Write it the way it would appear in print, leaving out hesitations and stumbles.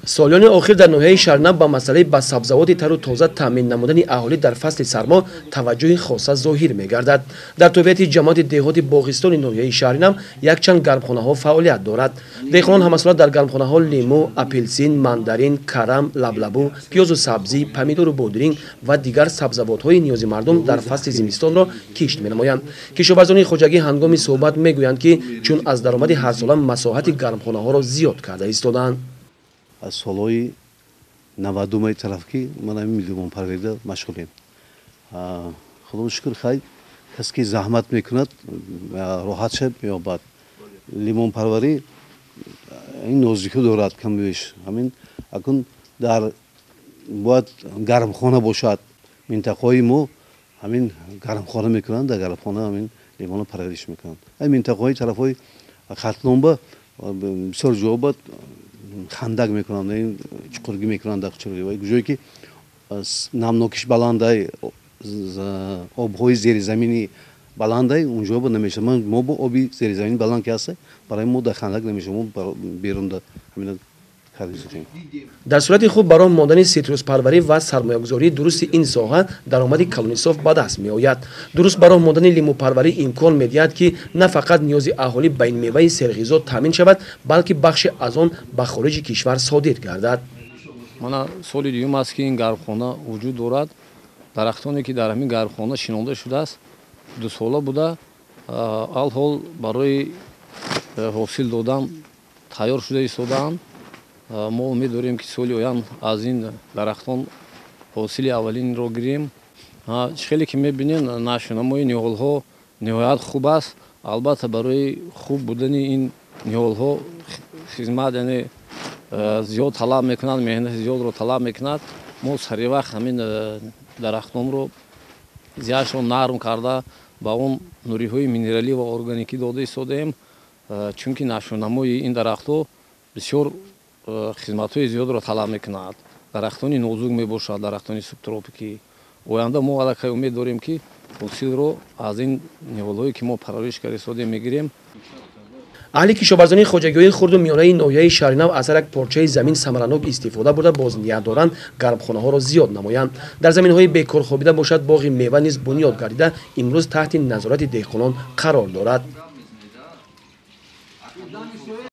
солёни охир дар ноҳияи Шарнаб ба масъалаи ба сабзавоти тару тоза таъмин намудани аҳолӣ дар фасли сармо таваҷҷӯҳи хоса зоҳир мегардад. Дар тобиати ҷамоати деҳоти Боғистони ноҳияи шаҳри Нав якчанд гармхонаҳо фаъолият дорад. Деҳқонон ҳамасола дар гармхонаҳо лимӯ, апелсин, мандарин, карам, лаблабу, пиёзу сабзӣ, помидору бодиринг ва дигар сабзавотҳои ниёзи мардум дар фасли зимистонро кишт менамоянд. Кишоварзони Хоҷагӣ ҳангоми суҳбат мегӯянд, ки чун аз даромади ҳарсола масоҳати гармхонаҳоро зиёд карда истодаанд. از سالهای 90 طرف که من همین لیمون پروری مشغولیم. خدا رو شکر خیلی کسی که زحمت میکند راحت شد میابد. لیمون پروری این نزدیکی دارد کم بیش. همین اکنون در باید گرمخانه باشد. منطقه‌های ما همین گرمخانه میکنند، در گرمخانه همین لیمون پروریش میکنند. این منطقه‌های طرفای خطلنبه بسیار جوابت خندق میکنند، این چقدرگی میکنند در چقدرگی و جایی که نمناکش بلنده آبهای زیر زمینی بلنده اونجا با نمیشه. ما با آبی زیر زمین بلند که هست برای ما در خندق نمیشه. ما بیرون در همین дар сурати хуб барои мондани ситруспарварӣ ва сармоягузории дурусти ин соҳа даромади калонисоф ба даст меояд. дуруст барои мондани лимӯпарварӣ имкон медиҳад, ки на фақат ниёзи аҳолӣ ба ин меваи серғизо таъмин шавад, балки бахше аз он ба хориҷи кишвар содир гардад. мана соли дуюм аст ки ин гармхона вуҷуд дорад. дарахтоне ки дар ҳамин гармхона шинонда шудааст 2 сола буда алҳол барои ҳосил додан тайёр шуда истодаанд. мо умед дорем ки соли оянд аз ин дарахтон ҳосили аввалинро гирем. хеле ки мебинем нашунамои ниҳолҳо ниҳоят хуб аст. албатта барои хуб будани ин ниҳолҳо хизмат яъне зиёд талаб мекунад, меҳнати зиёдро талаб мекунад. мо саривақт ҳамин дарахтонро зиҳашро нарм карда ба он нуриҳои минералӣ ва органикӣ дода истодаем, чунки нашунамои ин дарахтҳо бисёр хизматҳои зиёдро талаб мекунад. дарахтони нозук мебошад, дарахтони субтропикӣ. оянда мо аллакай умед дорем ки ҳосилро аз ин ниҳолҳое ки мо парвариш карда истодем мегирем. аҳли кишоварзонии хоҷагиҳои хурду миёнаи ноҳияи шаҳри Нав аз ҳар як порчаи замин самаранок истифода бурда боз ниҳат доранд гармхонаҳоро зиёд намоянд. дар заминҳои бекор хобида бошад боғи мева низ бунёд гардида имрӯз таҳти назорати деҳқонон қарор дорад.